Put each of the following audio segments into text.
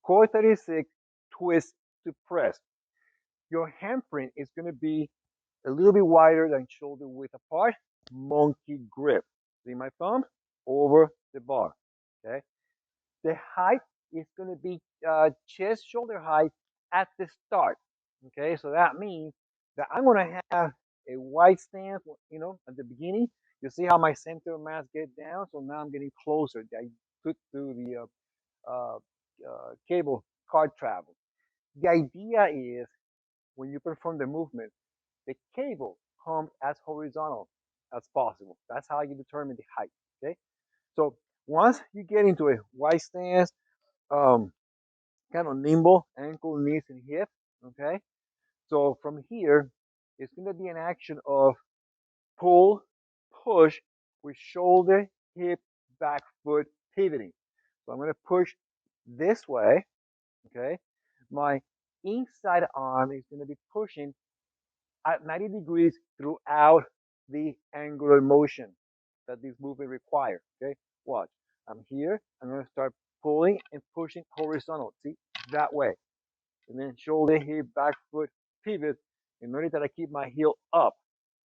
Core 36 twist to press. Your handprint is going to be a little bit wider than shoulder width apart. Monkey grip. See my thumb? Over the bar. Okay. The height is going to be chest shoulder height at the start. Okay. So that means that I'm going to have a wide stance, at the beginning. You see how my center of mass get down? So now I'm getting closer. I took through the cable card travel. The idea is when you perform the movement, the cable comes as horizontal as possible. That's how you determine the height. Okay. So once you get into a wide stance, um, kind of nimble, ankle, knees, and hip. Okay. So from here, it's going to be an action of pull, push with shoulder, hip, back foot pivoting. So I'm going to push this way. Okay. My inside arm is going to be pushing at 90 degrees throughout the angular motion that this movement requires. Okay, watch. I'm here. I'm going to start pulling and pushing horizontal. See, that way. And then shoulder, hip, back foot, pivot. In order that I keep my heel up.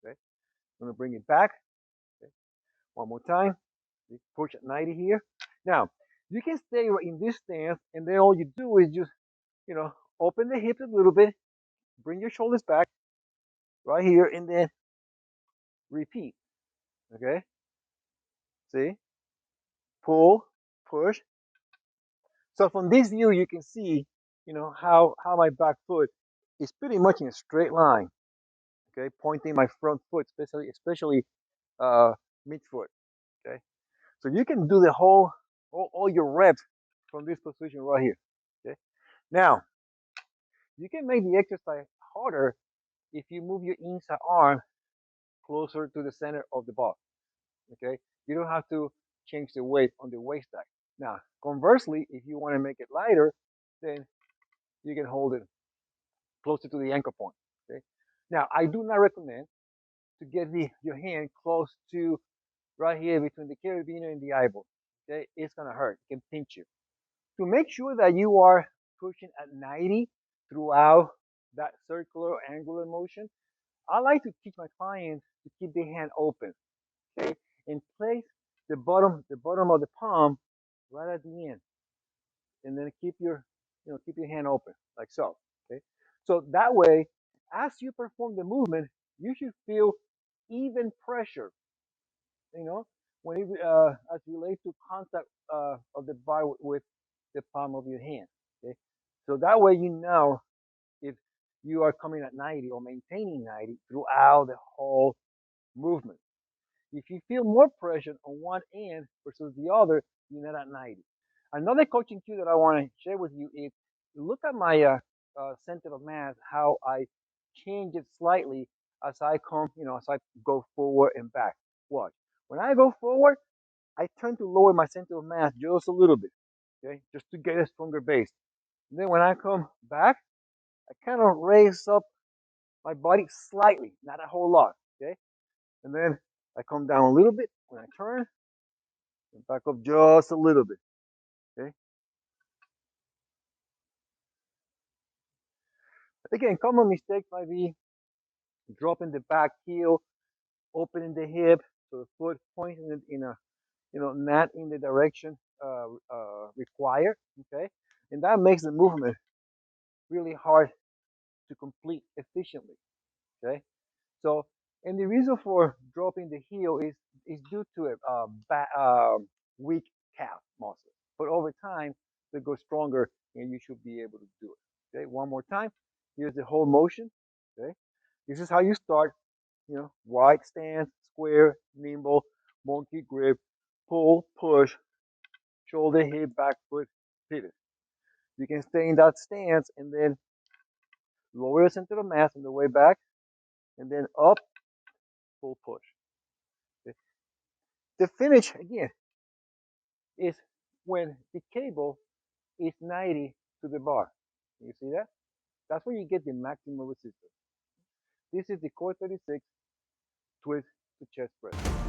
Okay, I'm going to bring it back. Okay, one more time. Push at 90 here. Now, you can stay in this stance, and then all you do is just, open the hips a little bit, bring your shoulders back right here, and then repeat. Okay, see, pull, push. So from this view, you can see, how my back foot is pretty much in a straight line. Okay, pointing my front foot, especially midfoot. Okay, so you can do the all your reps from this position right here. Okay, now you can make the exercise harder if you move your inside arm closer to the center of the bar. Okay, you don't have to change the weight on the waist stack. Now, conversely, if you want to make it lighter, then you can hold it closer to the anchor point. Okay. Now, I do not recommend to get your hand close to right here between the carabiner and the eyeball. Okay, it's gonna hurt. It can pinch you. To make sure that you are pushing at 90 throughout that circular angular motion, I like to teach my clients to keep their hand open. Okay, and place the bottom of the palm right at the end, and then keep your hand open like so. Okay, so that way, as you perform the movement, you should feel even pressure. You know, when as relates to contact of the bar with the palm of your hand. Okay, so that way you know if you are coming at 90 or maintaining 90 throughout the whole movement. If you feel more pressure on one end versus the other, you're not at 90. Another coaching cue that I want to share with you is look at my center of mass, how I change it slightly as I as I go forward and back. Watch. When I go forward, I tend to lower my center of mass just a little bit, okay, just to get a stronger base. And then when I come back, I kind of raise up my body slightly, not a whole lot, okay? And then I come down a little bit when I turn and back up just a little bit, okay? Again, common mistakes might be dropping the back heel, opening the hip, so the foot pointing it in a, not in the direction required, okay? And that makes the movement really hard to complete efficiently, okay? So, and the reason for dropping the heel is due to a weak calf muscle. But over time, they go stronger, and you should be able to do it. Okay, one more time. Here's the whole motion. Okay, this is how you start. Wide stance, square, nimble, monkey grip, pull, push, shoulder, hip, back foot, pivot. You can stay in that stance and then lower your center of mass on the way back, and then up, pull, push. Okay. The finish again is when the cable is 90 to the bar. You see that? That's where you get the maximum resistance. This is the Core 36 twist to chest press.